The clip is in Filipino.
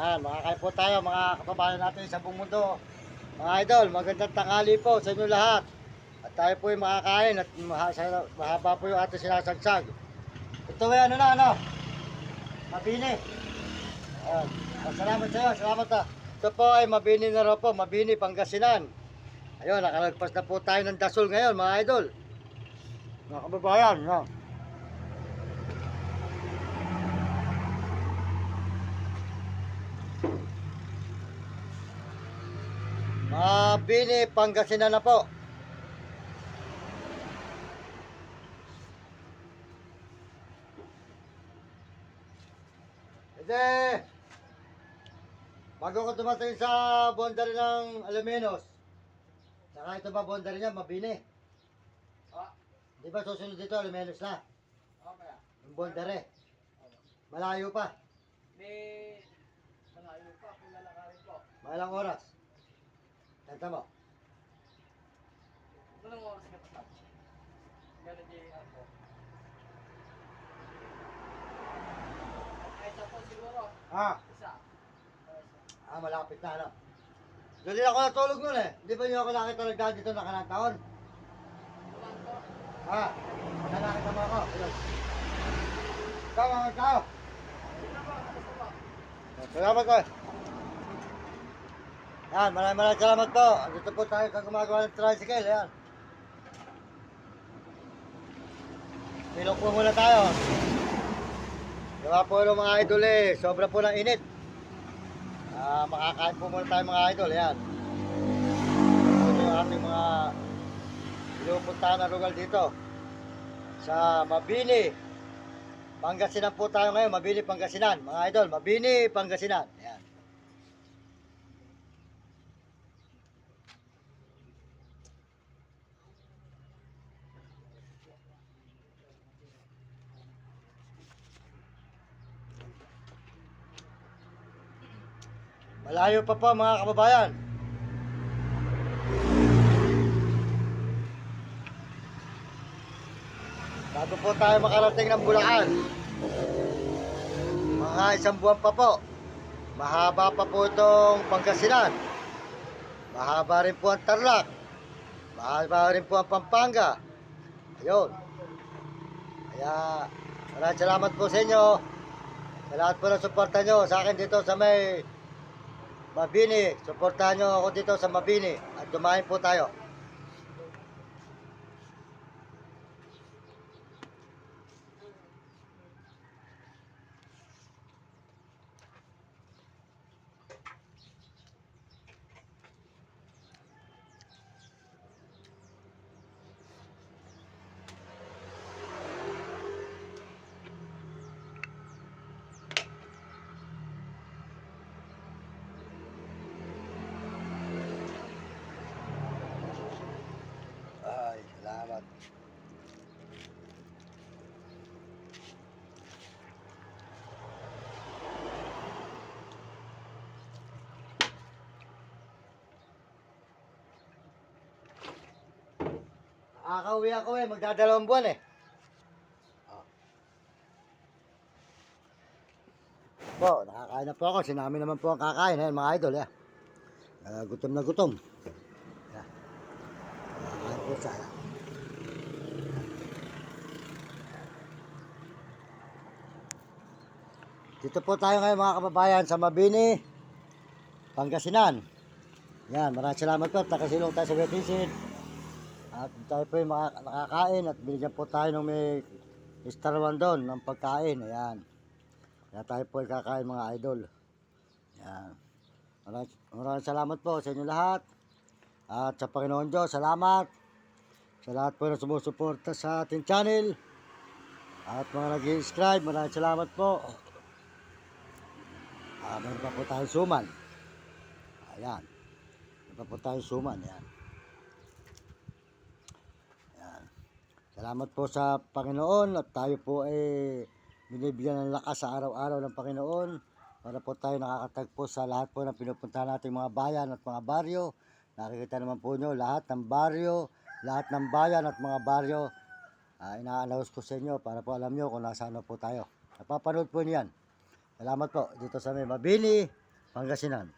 Makakain po tayo mga kababayan natin sa buong mundo. Mga idol, magandang tanghali po sa inyo lahat. At tayo po ay makakain at mahaba po yung ating sinasagsag. Ito ay mabini. Ayan. Salamat sa iyo, salamat ha. Ito po ay mabini na raw po, mabini Pangasinan. Ayun, nakalagpas na po tayo ng dasol ngayon mga idol. Mga kababayan, no? Mabini Pangasinan na po. Kasi, bago ko dumating sa boundary ng Alaminos, saka ito ba boundary niya, Mabini? Ah, Di ba susunod dito, Alaminos na? okay. Yung boundary. Malayo pa. May malayo pa kung lalakarin po. Malang oras. Kanta mo. Anong oras ka pa? Ganun din ako. Ay, isa po siguro. Ah, Isa. malapit na ano. Doon din ako natulog nun eh. Di ba niyo ako nakita nagdaan dito nakarang taon? Naman po. Nakakita mo ako. Ayun. Ikaw mga tao. Sino po? Ano po? Salamat ko. Yan, maraming salamat po. Dito po tayo sa gumagawa ng tricycle. Yan. Pilok po muna tayo. Gawa po ng mga idol eh. Sobra po ng init. Makakain po muna tayo mga idol. Yan. Ito yung ating mga pinupuntahan na lugar dito. Sa Mabini. Pangasinan po tayo ngayon. Mabini, Pangasinan. Mga idol, Mabini, Pangasinan. Yan. Malayo pa po mga kababayan. Bago po tayo makarating ng Bulacan. Mga isang buwan pa po. Mahaba pa po itong Pangasinan. Mahaba rin po ang Tarlac. Mahaba rin po ang Pampanga. Ayun. Kaya maraming salamat po sa inyo. Sa lahat po ng suporta nyo sa akin dito sa may Mabini. Suportahan nyo ako dito sa Mabini. At dumahin po tayo. Ay, salamat. Nakakauwi ako eh, magdadalawang buwan eh. Po, nakakain na po ako. Sinami naman po ang kakain. Ayan mga idol. Gutom na gutom. Yan. Nakakain po sana. Dito po tayo ngayon mga kababayan sa Mabini, Pangasinan. Yan, maraming salamat po. Nakasilong tayo sa Wetisid. At tayo po yung nakakain at binigyan po tayo ng may Star One doon ng pagkain. Ayan. Kaya tayo po ay kakain mga idol. Yan. Maraming salamat po sa inyo lahat. At sa Panginoon Diyos, salamat. Sa lahat po na sumusuporta sa ating channel. At mga nag-subscribe, maraming salamat po. Meron pa po tayong suman. Ayan. Meron pa po tayong suman. Ayan. Ayan. Salamat po sa Panginoon at tayo po ay binibigyan ng lakas sa araw-araw ng Panginoon para po tayo nakakatagpo sa lahat po ng pinupuntahan nating mga bayan at mga baryo. Nakikita naman po nyo lahat ng baryo, lahat ng bayan at mga baryo. Ina-announce ko sa inyo para po alam nyo kung nasaan po tayo. Napapanood po niyan. Salamat po dito sa may Mabini, Pangasinan.